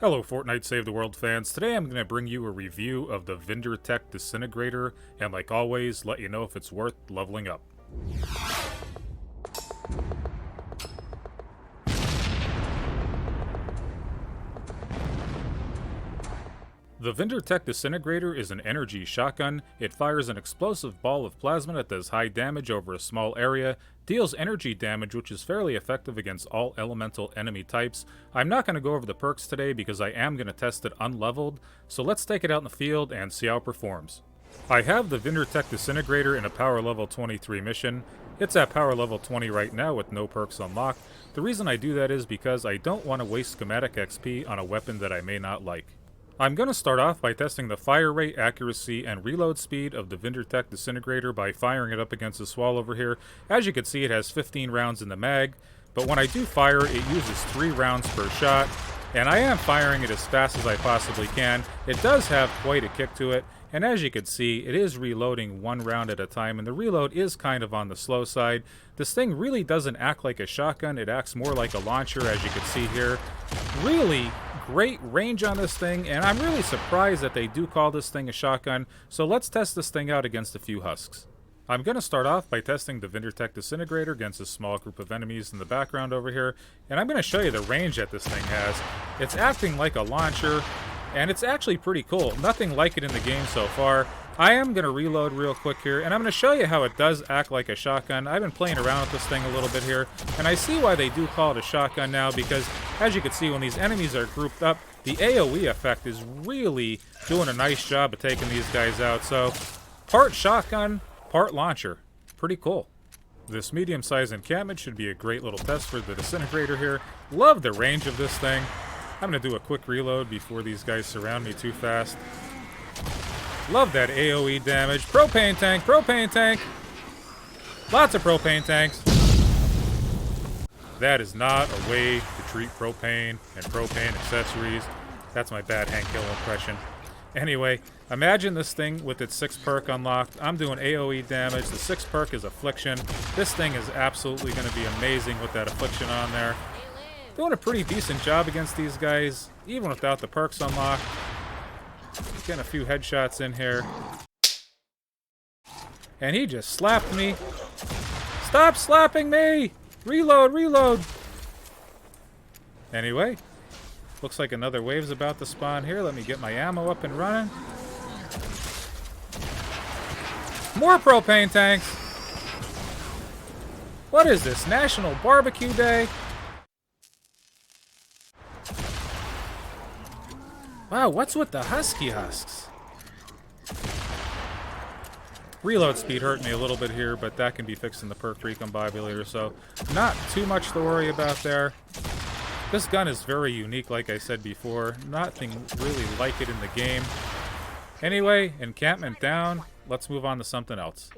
Hello Fortnite Save the World fans. Today I'm going to bring you a review of the Vindertech Disintegrator, and like always, let you know if it's worth leveling up. The Vindertech Disintegrator is an energy shotgun. It fires an explosive ball of plasma that does high damage over a small area, deals energy damage which is fairly effective against all elemental enemy types. I'm not going to go over the perks today because I am going to test it unleveled, so let's take it out in the field and see how it performs. I have the Vindertech Disintegrator in a power level 23 mission. It's at power level 20 right now with no perks unlocked. The reason I do that is because I don't want to waste schematic XP on a weapon that I may not like. I'm going to start off by testing the fire rate, accuracy, and reload speed of the Vindertech Disintegrator by firing it up against this wall over here. As you can see, it has 15 rounds in the mag, but when I do fire, it uses 3 rounds per shot, and I am firing it as fast as I possibly can. It does have quite a kick to it, and as you can see, it is reloading 1 round at a time, and the reload is kind of on the slow side. This thing really doesn't act like a shotgun, it acts more like a launcher, as you can see here. Really great range on this thing, and I'm really surprised that they do call this thing a shotgun, so let's test this thing out against a few husks. I'm going to start off by testing the Vindertech Disintegrator against a small group of enemies in the background over here, and I'm going to show you the range that this thing has. It's acting like a launcher, and it's actually pretty cool. Nothing like it in the game so far. I am going to reload real quick here, and I'm going to show you how it does act like a shotgun. I've been playing around with this thing a little bit here, and I see why they do call it a shotgun now, because as you can see, when these enemies are grouped up, the AoE effect is really doing a nice job of taking these guys out. So, part shotgun, part launcher. Pretty cool. This medium-sized encampment should be a great little test for the Disintegrator here. Love the range of this thing. I'm going to do a quick reload before these guys surround me too fast. Love that AoE damage. Propane tank, propane tank. Lots of propane tanks. That is not a way to treat propane and propane accessories. That's my bad Hank Hill impression. Anyway, imagine this thing with its 6th perk unlocked. I'm doing AoE damage. The 6th perk is Affliction. This thing is absolutely going to be amazing with that Affliction on there. Doing a pretty decent job against these guys, even without the perks unlocked. Getting a few headshots in here. And he just slapped me. Stop slapping me! Reload, reload! Anyway, looks like another wave's about to spawn here. Let me get my ammo up and running. More propane tanks! What is this, National Barbecue Day? Wow, what's with the husky husks? Reload speed hurt me a little bit here, but that can be fixed in the perk recombobulator, so not too much to worry about there. This gun is very unique, like I said before. Nothing really like it in the game. Anyway, encampment down. Let's move on to something else.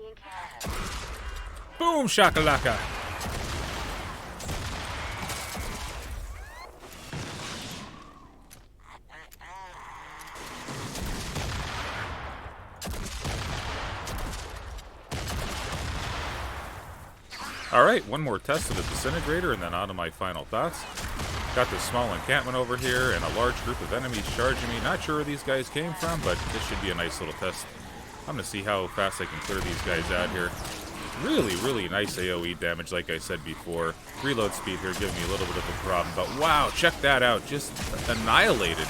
Boom shakalaka! Alright, one more test of the Disintegrator and then on to my final thoughts. Got this small encampment over here and a large group of enemies charging me. Not sure where these guys came from, but this should be a nice little test. I'm going to see how fast I can clear these guys out here. Really, really nice AoE damage, like I said before. Reload speed here giving me a little bit of a problem, but wow, check that out. Just annihilated.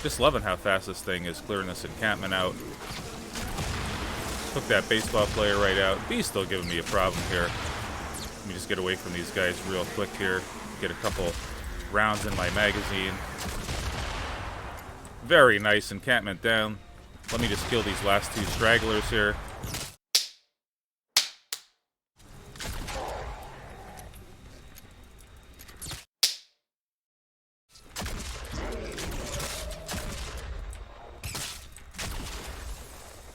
Just loving how fast this thing is clearing this encampment out. Took that baseball player right out. He's still giving me a problem here. Let me just get away from these guys real quick here. Get a couple rounds in my magazine. Very nice encampment down. Let me just kill these last 2 stragglers here.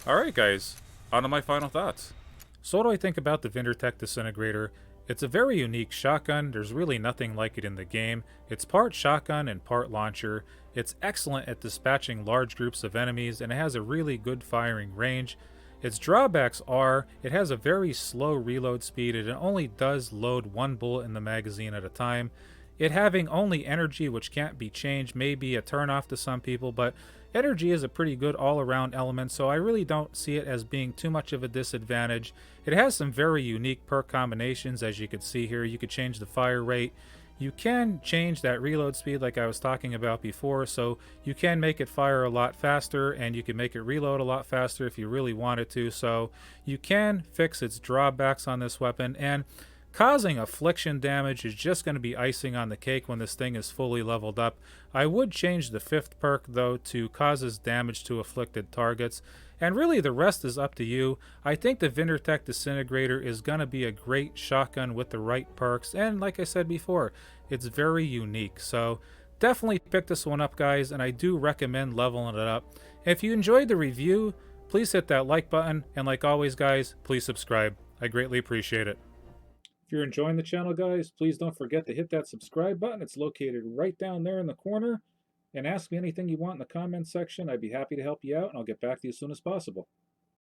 Alright guys, on to my final thoughts. So what do I think about the Vindertech Disintegrator? It's a very unique shotgun. There's really nothing like it in the game. It's part shotgun and part launcher. It's excellent at dispatching large groups of enemies, and it has a really good firing range. Its drawbacks are it has a very slow reload speed and it only does load 1 bullet in the magazine at a time. It having only energy which can't be changed may be a turnoff to some people, but energy is a pretty good all-around element, so I really don't see it as being too much of a disadvantage. It has some very unique perk combinations, as you can see here. You could change the fire rate. You can change that reload speed like I was talking about before, so you can make it fire a lot faster, and you can make it reload a lot faster if you really wanted to, so you can fix its drawbacks on this weapon, and causing affliction damage is just going to be icing on the cake when this thing is fully leveled up. I would change the 5th perk though to causes damage to afflicted targets, and really the rest is up to you. I think the Vindertech Disintegrator is going to be a great shotgun with the right perks, and like I said before, it's very unique, so definitely pick this one up, guys, and I do recommend leveling it up. If you enjoyed the review, please hit that like button, and like always, guys, please subscribe. I greatly appreciate it. If you're enjoying the channel, guys, please don't forget to hit that subscribe button. It's located right down there in the corner. And ask me anything you want in the comments section. I'd be happy to help you out, and I'll get back to you as soon as possible.